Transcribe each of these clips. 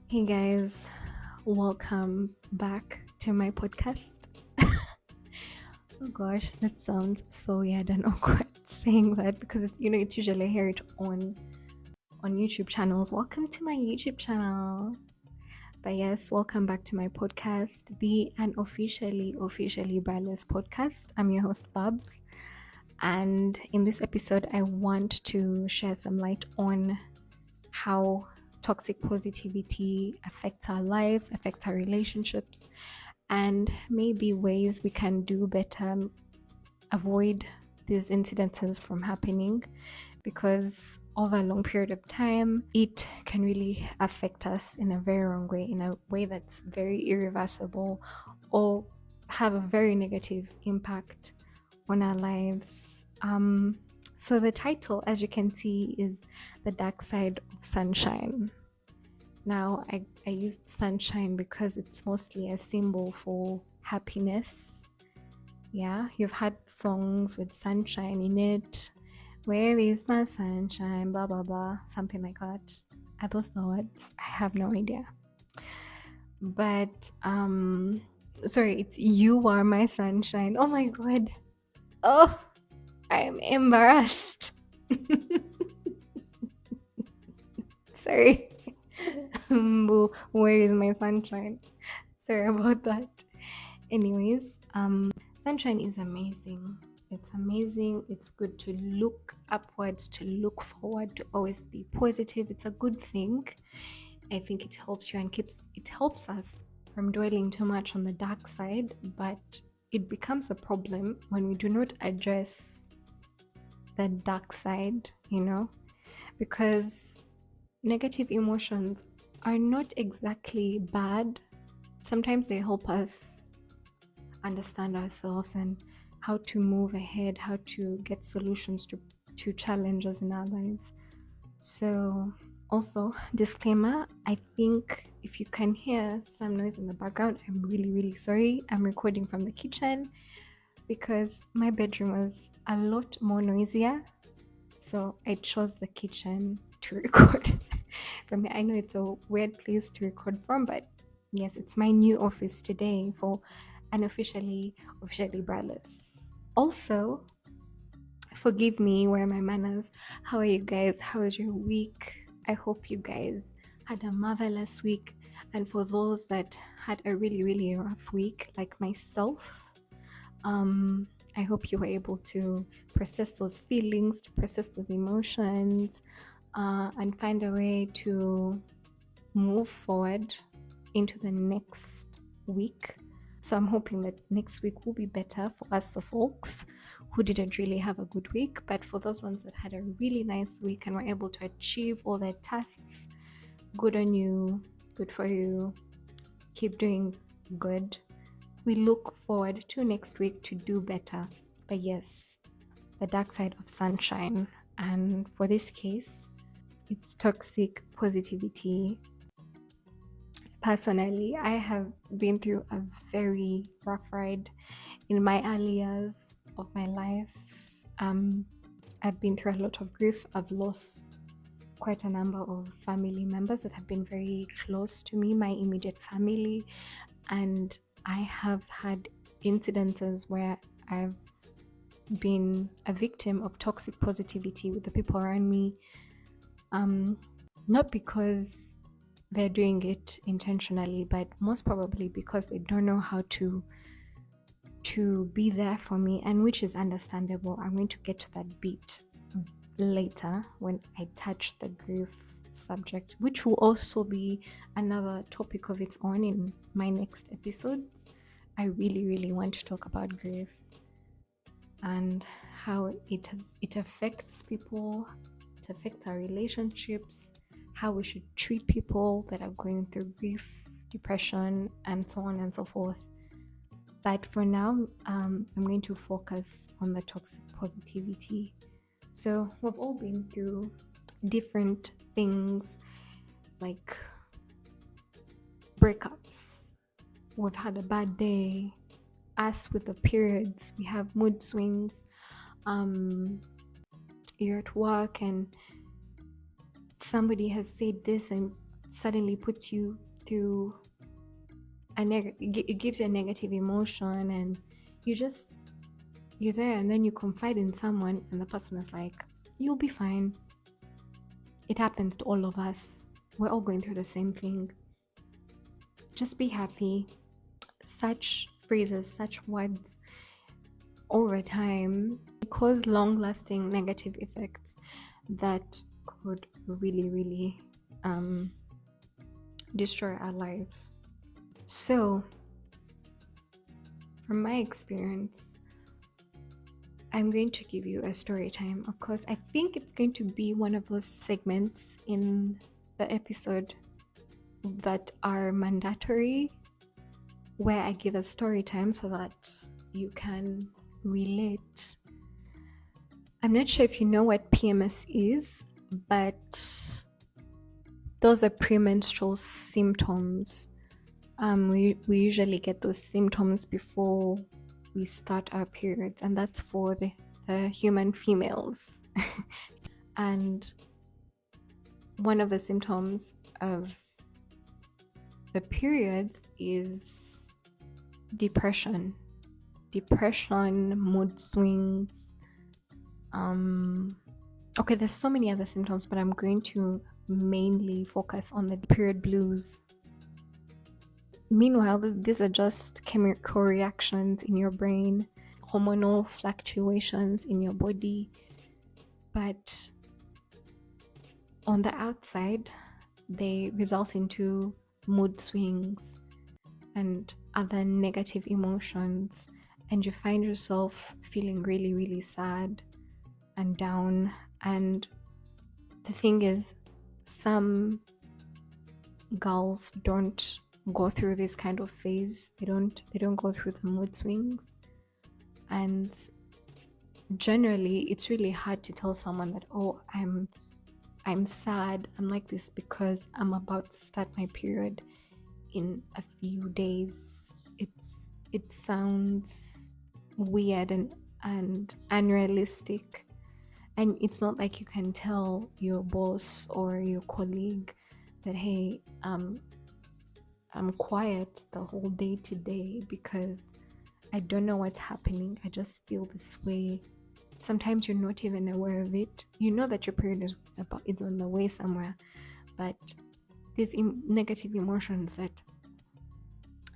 Hey guys, welcome back to my podcast. Oh gosh, that sounds so weird and awkward saying that because it's usually heard on YouTube channels. Welcome to my YouTube channel. But yes, welcome back to my podcast, the officially brandless podcast. I'm your host Babs, and in this episode I want to share some light on how toxic positivity affects our lives, affects our relationships, and maybe ways we can do better, avoid these incidences from happening, because over a long period of time, it can really affect us in a very wrong way, in a way that's very irreversible, or have a very negative impact on our lives. So the title, as you can see, is The Dark Side of Sunshine. Now, I used sunshine because it's mostly a symbol for happiness. Yeah, you've had songs with sunshine in it. Where is my sunshine? Blah, blah, blah. Something like that. Are those the words? I have no idea. But, sorry, it's You Are My Sunshine. Oh my God. Oh, I am embarrassed. Sorry. Where is my sunshine? Sorry about that. Anyways, sunshine is amazing. It's amazing. It's good to look upwards, to look forward, to always be positive. It's a good thing. I think it helps you and it helps us from dwelling too much on the dark side, but it becomes a problem when we do not address the dark side, because negative emotions are not exactly bad. Sometimes they help us understand ourselves and how to move ahead, how to get solutions to challenges in our lives. So, also, disclaimer, I think if you can hear some noise in the background, I'm really, really sorry. I'm recording from the kitchen because my bedroom was a lot more noisier. So I chose the kitchen to record from here. I know it's a weird place to record from, but yes, it's my new office today for officially braless. Also, forgive me, where are my manners? How are you guys? How was your week? I hope you guys had a marvelous week. And for those that had a really, really rough week, like myself, I hope you were able to process those feelings, to process those emotions, and find a way to move forward into the next week. So I'm hoping that next week will be better for us, the folks who didn't really have a good week. But for those ones that had a really nice week and were able to achieve all their tasks, good on you, good for you. Keep doing good. We look forward to next week to do better. But yes, the dark side of sunshine. And for this case, it's toxic positivity. Personally, I have been through a very rough ride in my early years of my life. I've been through a lot of grief. I've lost quite a number of family members that have been very close to me, my immediate family, and I have had incidences where I've been a victim of toxic positivity with the people around me, not because they're doing it intentionally, but most probably because they don't know how to be there for me, and which is understandable. I'm going to get to that bit later when I touch the grief subject, which will also be another topic of its own in my next episodes. I really, really want to talk about grief and how it affects people, it affects our relationships, how we should treat people that are going through grief, depression, and so on and so forth. But for now, I'm going to focus on the toxic positivity. So we've all been through different things like breakups. We've had a bad day. Us with the periods, we have mood swings. You're at work and somebody has said this and suddenly puts you through it gives you a negative emotion, and you're there, and then you confide in someone and the person is like, you'll be fine. It happens to all of us. We're all going through the same thing. Just be happy. Such phrases, such words over time cause long-lasting negative effects that could really, really destroy our lives. So, from my experience, I'm going to give you a story time. Of course, I think it's going to be one of those segments in the episode that are mandatory, where I give a story time so that you can relate. I'm not sure if you know what PMS is, but those are premenstrual symptoms. We usually get those symptoms before we start our periods, and that's for the human females. And one of the symptoms of the periods is depression, mood swings. Okay, there's so many other symptoms, but I'm going to mainly focus on the period blues. Meanwhile, these are just chemical reactions in your brain, hormonal fluctuations in your body, but on the outside, they result into mood swings and other negative emotions, and you find yourself feeling really, really sad and down. And the thing is, some girls don't go through this kind of phase. They don't go through the mood swings, and generally it's really hard to tell someone that, oh, I'm sad, I'm like this because I'm about to start my period in a few days. It sounds weird and unrealistic, and it's not like you can tell your boss or your colleague that, hey, I'm quiet the whole day today because I don't know what's happening. I just feel this way. Sometimes you're not even aware of it. You know that your period is on the way somewhere, but these negative emotions that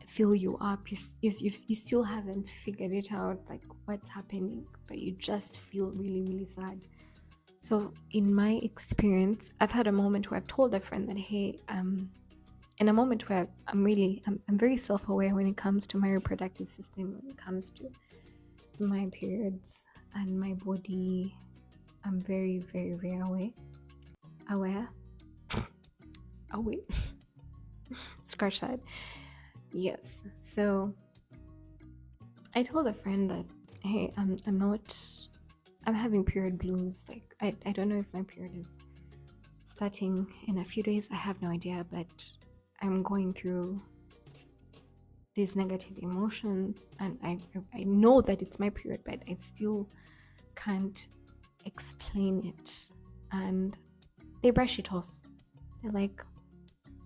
fill you up, you still haven't figured it out, like what's happening, but you just feel really, really sad. So in my experience, I've had a moment where I've told a friend that, hey, in a moment where I'm very self-aware when it comes to my reproductive system, when it comes to my periods and my body. I'm very, very, very aware. Scratch that. Yes. So I told a friend that, hey, I'm having period blues. Like I don't know if my period is starting in a few days. I have no idea, but I'm going through these negative emotions, and I know that it's my period, but I still can't explain it. And they brush it off. They're like,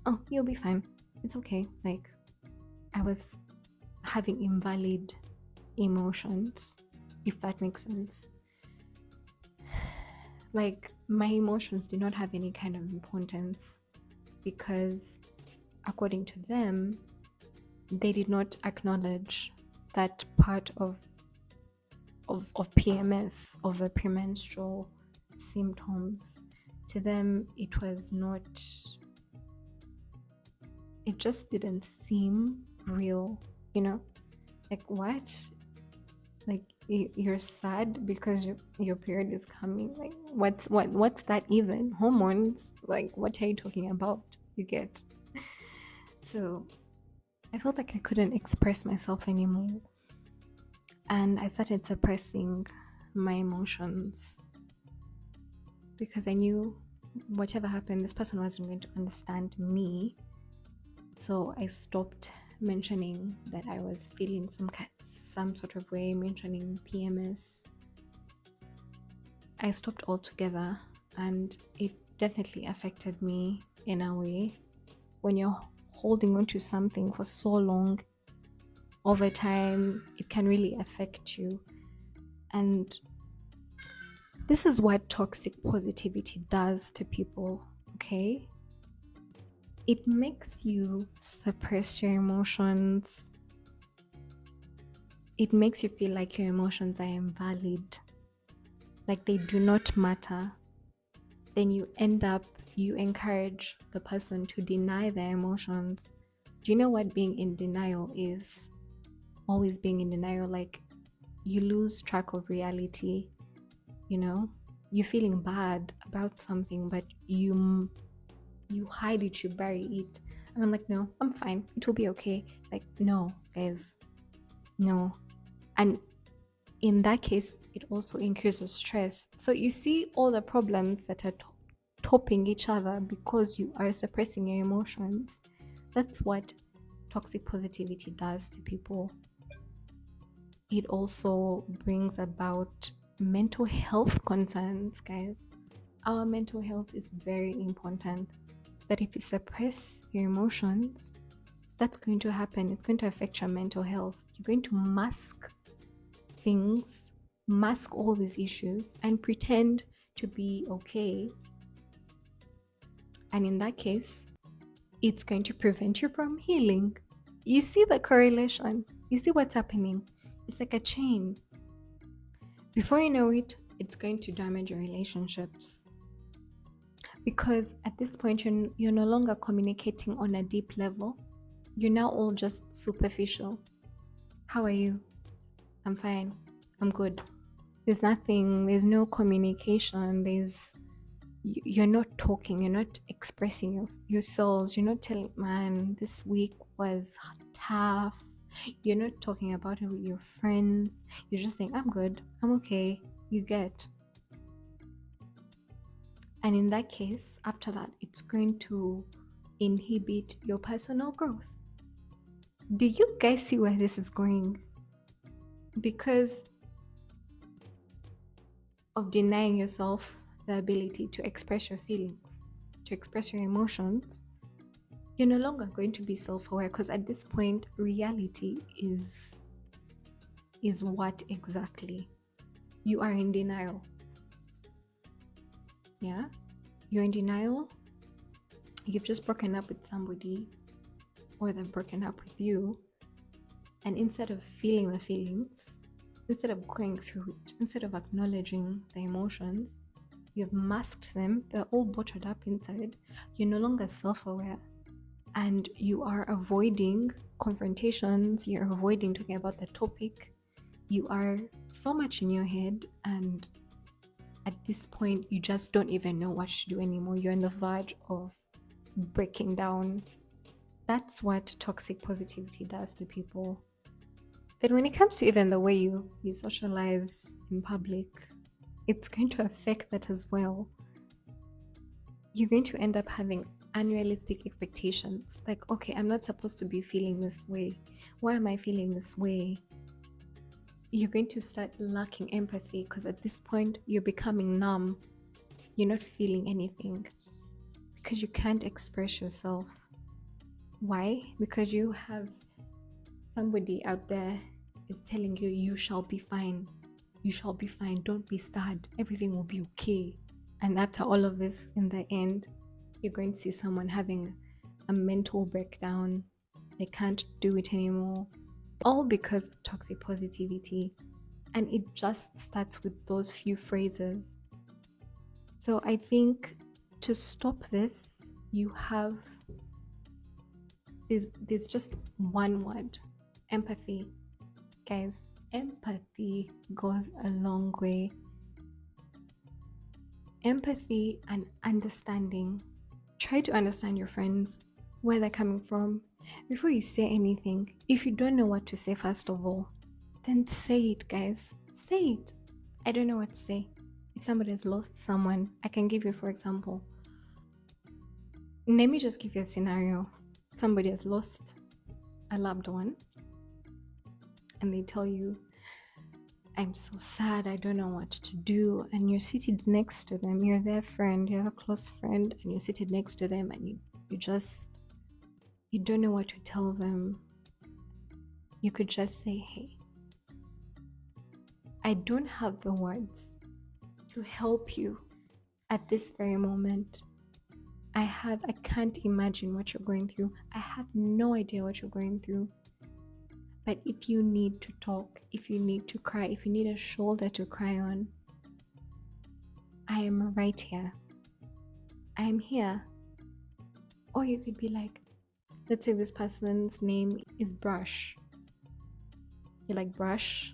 oh, you'll be fine, it's okay. Like I was having invalid emotions, if that makes sense. Like my emotions did not have any kind of importance, because according to them, they did not acknowledge that part of PMS, of the premenstrual symptoms. To them, it just didn't seem real, like what? Like you're sad because your period is coming? Like what's that even? Hormones? Like what are you talking about? You get? So I felt like I couldn't express myself anymore, and I started suppressing my emotions because I knew whatever happened, this person wasn't going to understand me. So I stopped mentioning that I was feeling some sort of way, mentioning PMS. I stopped altogether, and it definitely affected me in a way. when you're holding on to something for so long, over time, it can really affect you. And this is what toxic positivity does to people, okay? It makes you suppress your emotions. It makes you feel like your emotions are invalid, like they do not matter. Then you encourage the person to deny their emotions. Do you know what being in denial is? Always being in denial, like you lose track of reality, you're feeling bad about something, but you hide it, you bury it. And I'm like, no, I'm fine, it will be okay. Like, no, guys, no. And in that case, it also increases stress. So you see all the problems that are topping each other because you are suppressing your emotions. That's what toxic positivity does to people. It also brings about mental health concerns, guys. Our mental health is very important. But if you suppress your emotions, that's going to happen. It's going to affect your mental health. You're going to mask things, mask all these issues, and pretend to be okay. And in that case, it's going to prevent you from healing. You see the correlation? You see what's happening? It's like a chain. Before you know it, it's going to damage your relationships. Because at this point, you're no longer communicating on a deep level. You're now all just superficial. How are you? I'm fine. I'm good. There's nothing, there's no communication, you're not talking, you're not expressing yourselves, you're not telling, man, this week was tough. You're not talking about it with your friends. You're just saying, I'm good, I'm okay. You get. And in that case, after that, it's going to inhibit your personal growth. Do you guys see where this is going? Because of denying yourself the ability to express your feelings, to express your emotions, you're no longer going to be self-aware, because at this point, reality is what exactly? You are in denial. Yeah? You're in denial. You've just broken up with somebody, or they've broken up with you. And instead of feeling the feelings, instead of going through it, instead of acknowledging the emotions, you've masked them. They're all bottled up inside. You're no longer self-aware. And you are avoiding confrontations. You're avoiding talking about the topic. You are so much in your head. And at this point, you just don't even know what to do anymore. You're on the verge of breaking down. That's what toxic positivity does to people. Then when it comes to even the way you socialize in public, it's going to affect that as well. You're going to end up having unrealistic expectations. Like, okay, I'm not supposed to be feeling this way. Why am I feeling this way? You're going to start lacking empathy, because at this point, you're becoming numb. You're not feeling anything because you can't express yourself. Why? Because you have somebody out there is telling you, you shall be fine. You shall be fine. Don't be sad. Everything will be okay. And after all of this, in the end, you're going to see someone having a mental breakdown. They can't do it anymore. All because of toxic positivity. And it just starts with those few phrases. So I think to stop this, you have there's just one word: empathy. Guys, empathy goes a long way. Empathy and understanding. Try to understand your friends, where they're coming from, before you say anything. If you don't know what to say, first of all, then say it, guys. Say it. I don't know what to say. If somebody has lost someone, I can give you, for example, let me just give you a scenario. Somebody has lost a loved one, and they tell you, I'm so sad, I don't know what to do. And you're seated next to them, you're their friend, you're a close friend, and you're seated next to them, and you just you don't know what to tell them, you could just say, hey, I don't have the words to help you at this very moment. I can't imagine what you're going through. I have no idea what you're going through. But if you need to talk, if you need to cry, if you need a shoulder to cry on, I am right here. I am here. Or you could be like, let's say this person's name is Brush. You're like, Brush,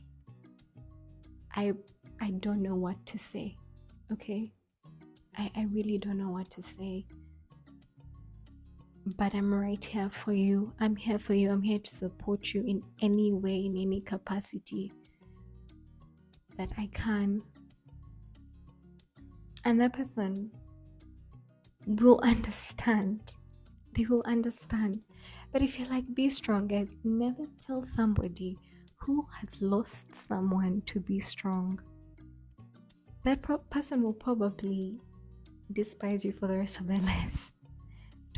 I don't know what to say. Okay? I really don't know what to say. But I'm right here for you. I'm here for you. I'm here to support you in any way, in any capacity that I can. And that person will understand. They will understand. But if you're like, be strong, guys, never tell somebody who has lost someone to be strong. That person will probably despise you for the rest of their lives.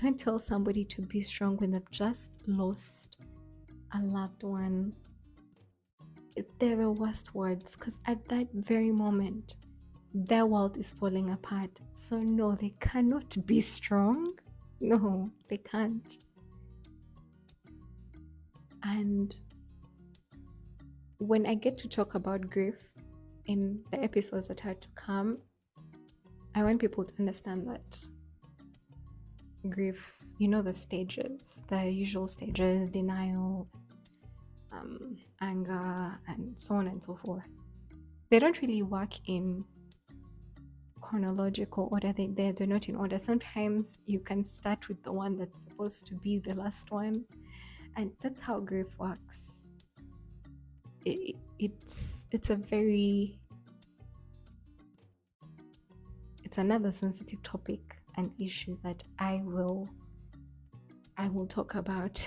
Don't tell somebody to be strong when they've just lost a loved one. They're the worst words, because at that very moment, their world is falling apart. So no, they cannot be strong. No, they can't. And when I get to talk about grief in the episodes that are to come, I want people to understand that grief, the stages, the usual stages, denial, anger, and so on and so forth. They don't really work in chronological order. They're not in order. Sometimes you can start with the one that's supposed to be the last one, and that's how grief works. It's another sensitive topic and issue that I will talk about.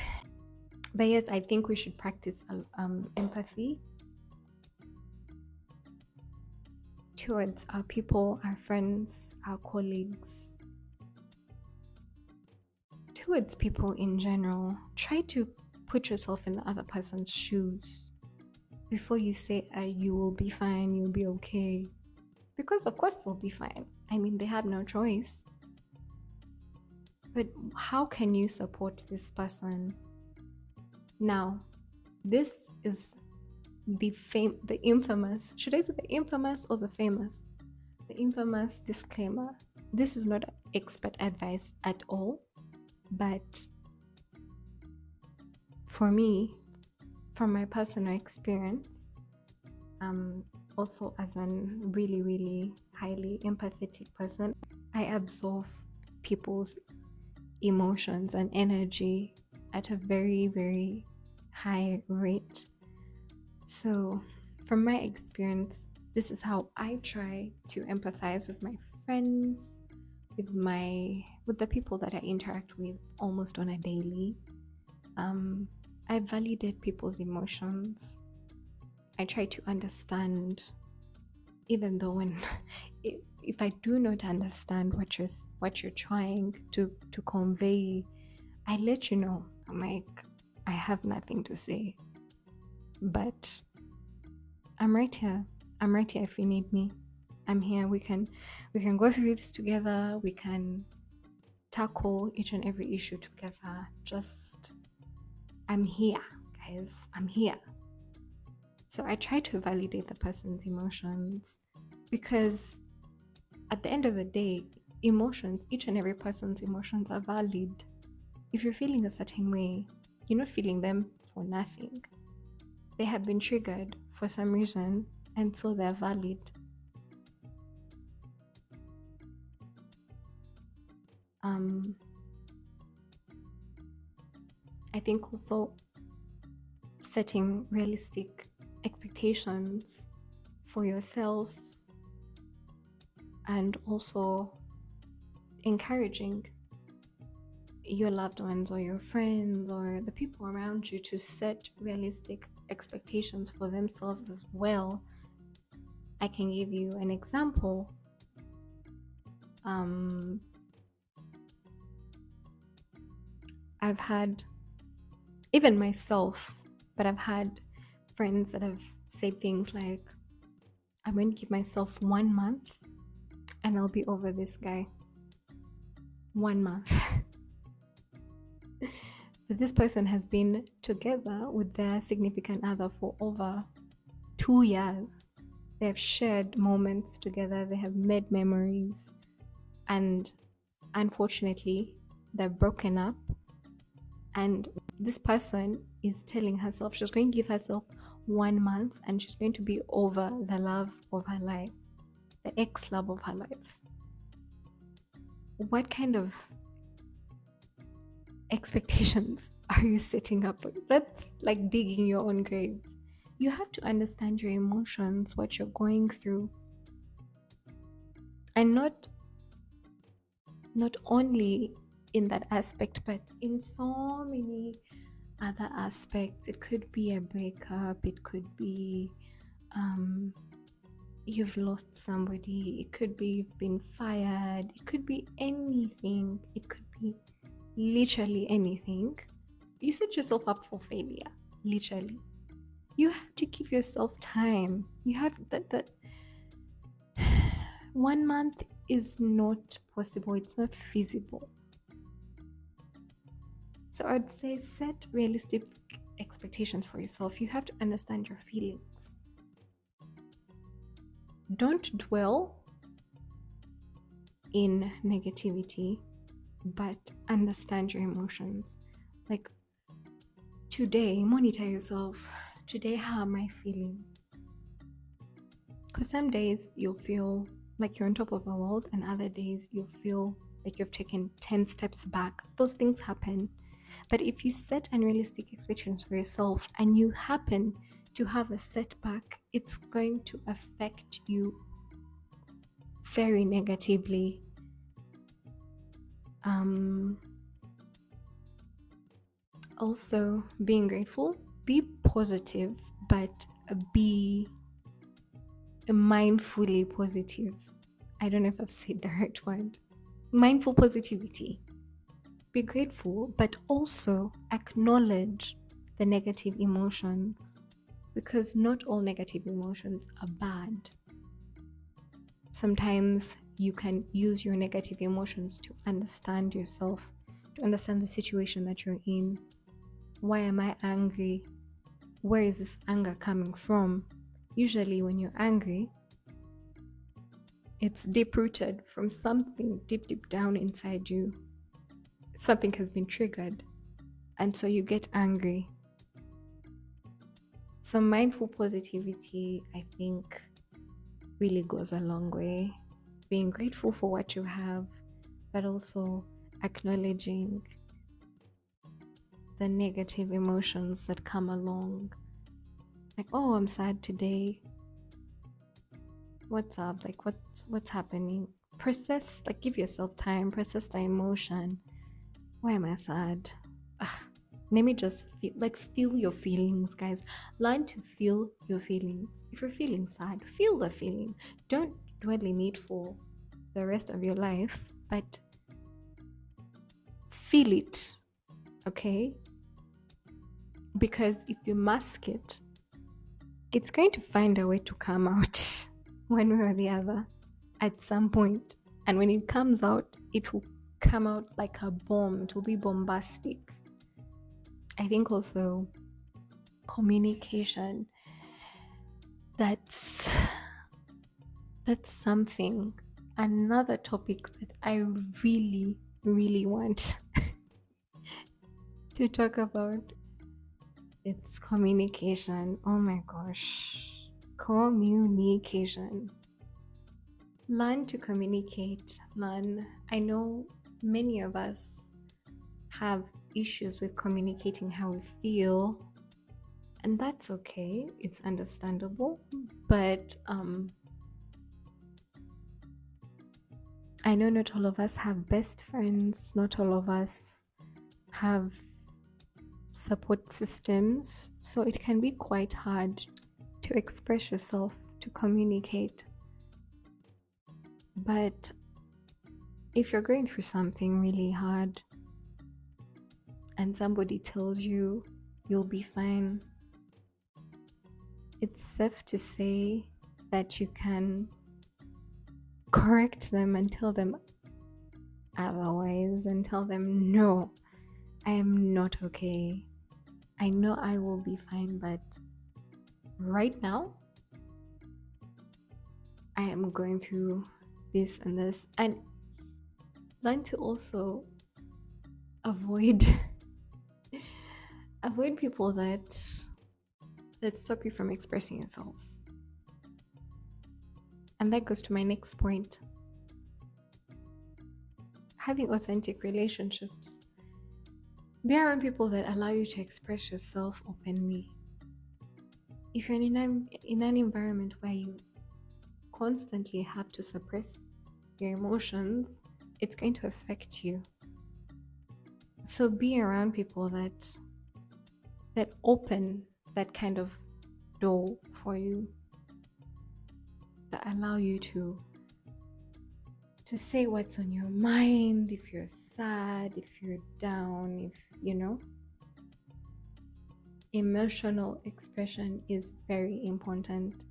But yes, I think we should practice empathy towards our people, our friends, our colleagues, towards people in general. Try to put yourself in the other person's shoes before you say, you will be fine, you'll be okay. Because of course they'll be fine. I mean, they have no choice. But how can you support this person? Now, this is the infamous, should I say the infamous or the famous? The infamous disclaimer. This is not expert advice at all, but for me, from my personal experience, also as a really, really highly empathetic person, I absorb people's emotions and energy at a very, very high rate. So from my experience, this is how I try to empathize with my friends, with the people that I interact with almost on a daily. I validate people's emotions. I try to understand, even though if I do not understand what you're trying to convey, I let you know. I'm like, I have nothing to say, but I'm right here. I'm right here if you need me. I'm here. We can go through this together. We can tackle each and every issue together. I'm here, guys. I'm here. So I try to validate the person's emotions, because at the end of the day, emotions, each and every person's emotions are valid. If you're feeling a certain way, you're not feeling them for nothing. They have been triggered for some reason, and so they're valid. I think also setting realistic expectations for yourself, and also encouraging your loved ones or your friends or the people around you to set realistic expectations for themselves as well. I can give you an example. I've had, even myself, but I've had friends that have said things like, I'm going to give myself 1 month and I'll be over this guy. 1 month. But this person has been together with their significant other for over 2 years. They have shared moments together, they have made memories, and unfortunately, they're broken up. And this person is telling herself she's going to give herself 1 month and she's going to be over the love of her life, the ex-love of her life. What kind of expectations are you setting up? That's like digging your own grave. You have to understand your emotions, what you're going through, and not only in that aspect, but in so many other aspects. It could be a breakup, it could be you've lost somebody, it could be you've been fired, it could be anything, it could be literally anything. You set yourself up for failure, literally. You have to give yourself time. You have that 1 month is not possible, it's not feasible. So I'd say set realistic expectations for yourself. You have to understand your feelings. Don't dwell in negativity, but understand your emotions. Like, today, monitor yourself. Today, how am I feeling? Because some days you'll feel like you're on top of the world, and other days you'll feel like you've taken 10 steps back. Those things happen. But if you set unrealistic expectations for yourself and you happen to have a setback, it's going to affect you very negatively. Also, being grateful, be positive, but be mindfully positive. I don't know if I've said the right word. Mindful positivity. Be grateful, but also acknowledge the negative emotions, because not all negative emotions are bad. Sometimes you can use your negative emotions to understand yourself, to understand the situation that you're in. Why am I angry? Where is this anger coming from? Usually when you're angry, it's deep-rooted from something deep down inside you. Something has been triggered, and so you get angry. So mindful positivity, I think, really goes a long way. Being grateful for what you have, but also acknowledging the negative emotions that come along. Like, oh, I'm sad today. What's up? Like, what's happening? Process, like, give yourself time, process the emotion. Why am I sad? Let me just feel your feelings, guys. Learn to feel your feelings. If you're feeling sad, feel the feeling. Don't dwell in it for the rest of your life, but feel it, okay? Because if you mask it, it's going to find a way to come out one way or the other at some point. And when it comes out, it will come out like a bomb. It will be bombastic. I think also communication, that's something, another topic that I really, really want to talk about. It's communication. Oh my gosh. Communication. Learn to communicate. I know many of us have issues with communicating how we feel, and that's okay. It's understandable. But I know not all of us have best friends. Not all of us have support systems. So it can be quite hard to express yourself, to communicate. But if you're going through something really hard and somebody tells you you'll be fine, it's safe to say that you can correct them and tell them otherwise, and tell them, no, I am not okay. I know I will be fine, but right now I am going through this and this. And learn to also avoid people that stop you from expressing yourself. And that goes to my next point. Having authentic relationships. Be around people that allow you to express yourself openly. If you're in an environment where you constantly have to suppress your emotions, it's going to affect you. So be around people that open that kind of door for you, that allow you to say what's on your mind, if you're sad, if you're down, if emotional expression is very important.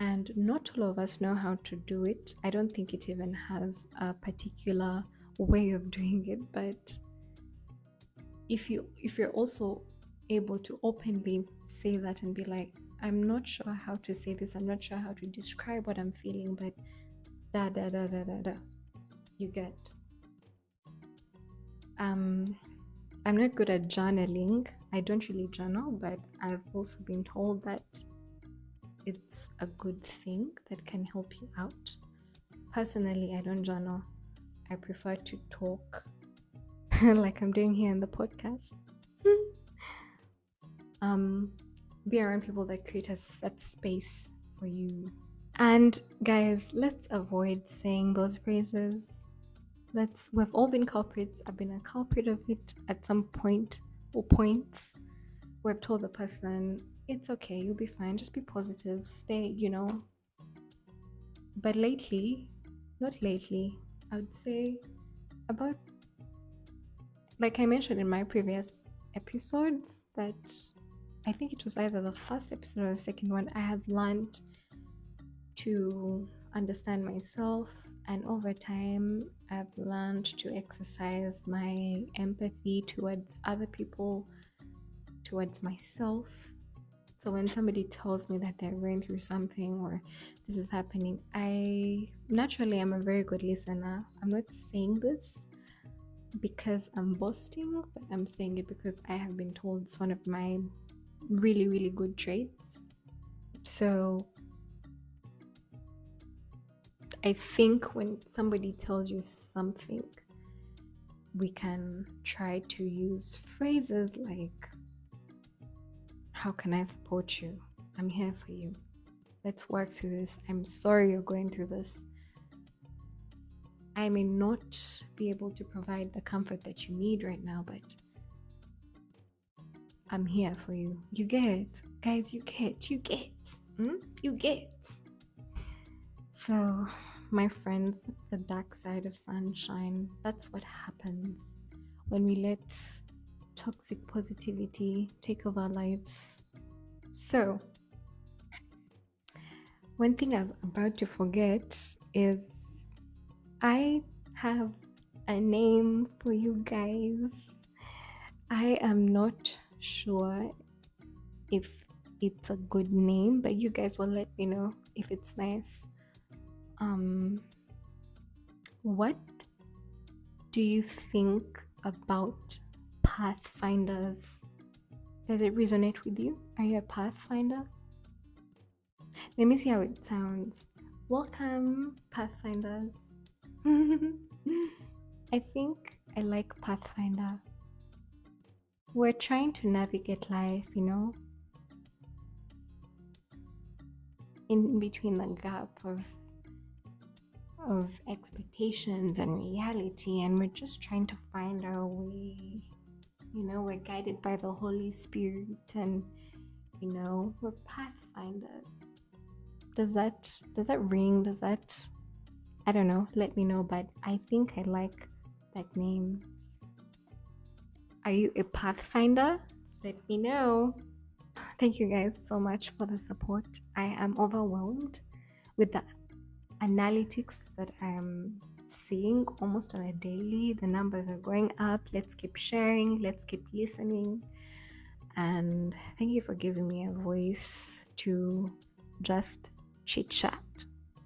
And not all of us know how to do it. I don't think it even has a particular way of doing it, but if you're also able to openly say that and be like, I'm not sure how to say this, I'm not sure how to describe what I'm feeling, but you get. I'm not good at journaling. I don't really journal, but I've also been told that it's a good thing that can help you out. Personally, I don't journal. I prefer to talk like I'm doing here in the podcast. Be around people that create a set space for you. And guys, let's avoid saying those phrases. We've all been culprits. I've been a culprit of it at some point or points. We've told the person, it's okay, you'll be fine, just be positive, stay, But not lately, I would say about, like I mentioned in my previous episodes, that I think it was either the first episode or the second one, I have learned to understand myself, and over time I've learned to exercise my empathy towards other people, towards myself. So when somebody tells me that they're going through something or this is happening, I naturally am a very good listener. I'm not saying this because I'm boasting, but I'm saying it because I have been told it's one of my really, really good traits. So I think when somebody tells you something, we can try to use phrases like, how can I support you? I'm here for you. Let's work through this. I'm sorry you're going through this. I may not be able to provide the comfort that you need right now, but I'm here for you. You get, guys, you get. You get. So, my friends, the dark side of sunshine, that's what happens when we let toxic positivity take over our lives. So, one thing I was about to forget is I have a name for you guys. I am not sure if it's a good name, but you guys will let me know if it's nice. What do you think about pathfinders? Does it resonate with you? Are you a pathfinder? Let me see how it sounds. Welcome, pathfinders. I think I like Pathfinder. We're trying to navigate life, in between the gap of expectations and reality, and we're just trying to find our way. We're guided by the Holy Spirit, and we're pathfinders. Does that ring? I don't know, let me know, but I think I like that name. Are you a pathfinder? Let me know. Thank you guys so much for the support. I am overwhelmed with the analytics that I'm seeing almost on a daily. The numbers are going up. Let's keep sharing, let's keep listening. And thank you for giving me a voice to just chit chat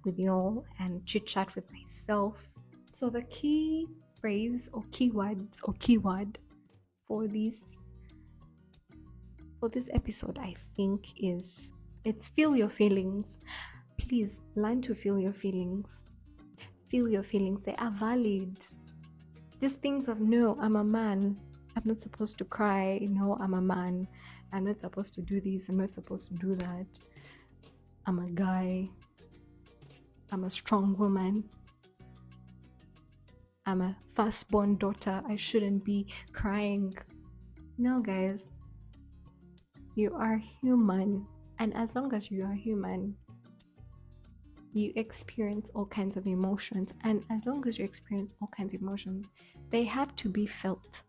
with you all and chit chat with myself. So, the key phrase or keywords or keyword for this episode, I think, it's feel your feelings. Please learn to feel your feelings. Feel your feelings, they are valid. These things of no, I'm a man, I'm not supposed to cry, no, I'm a man, I'm not supposed to do this, I'm not supposed to do that, I'm a guy, I'm a strong woman, I'm a firstborn daughter, I shouldn't be crying. No, guys, you are human, and as long as you are human, you experience all kinds of emotions, and as long as you experience all kinds of emotions, they have to be felt.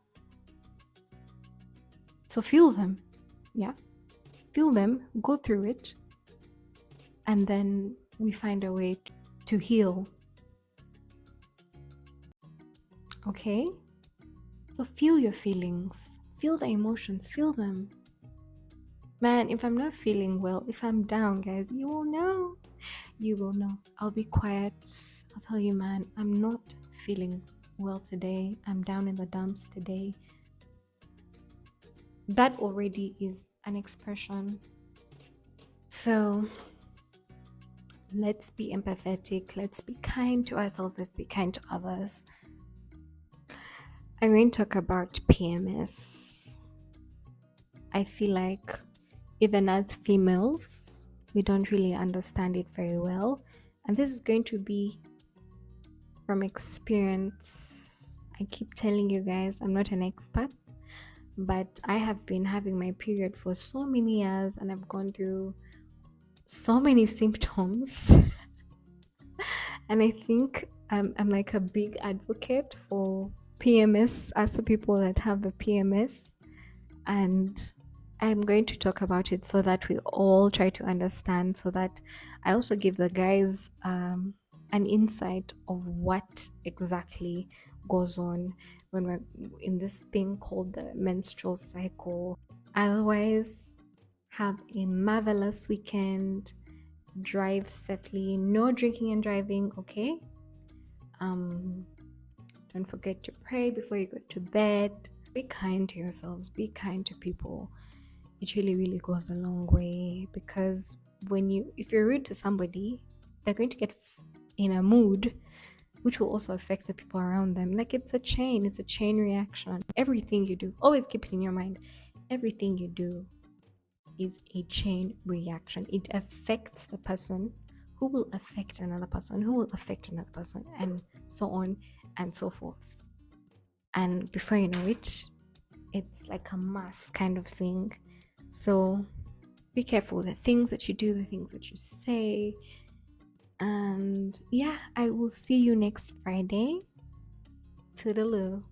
So feel them. Yeah, feel them, go through it, and then we find a way to heal. Okay, so feel your feelings, feel the emotions, feel them. Man, if I'm not feeling well, if I'm down, guys, you will know. I'll be quiet. I'll tell you, man, I'm not feeling well today. I'm down in the dumps today. That already is an expression. So let's be empathetic. Let's be kind to ourselves. Let's be kind to others. I'm going to talk about PMS. I feel like even as females, we don't really understand it very well. And this is going to be from experience. I keep telling you guys, I'm not an expert, but I have been having my period for so many years and I've gone through so many symptoms. And I think I'm like a big advocate for PMS as the people that have the PMS. And I'm going to talk about it so that we all try to understand, so that I also give the guys an insight of what exactly goes on when we're in this thing called the menstrual cycle. Otherwise, have a marvelous weekend. Drive safely. No drinking and driving, okay? Don't forget to pray before you go to bed. Be kind to yourselves. Be kind to people. It really, really goes a long way, because if you're rude to somebody, they're going to get in a mood which will also affect the people around them. Like, it's a chain reaction. Everything you do, always keep it in your mind, everything you do is a chain reaction. It affects the person who will affect another person, who will affect another person, and so on and so forth. And before you know it, it's like a mass kind of thing. So be careful, the things that you do, the things that you say. And yeah, I will see you next Friday. Toodaloo.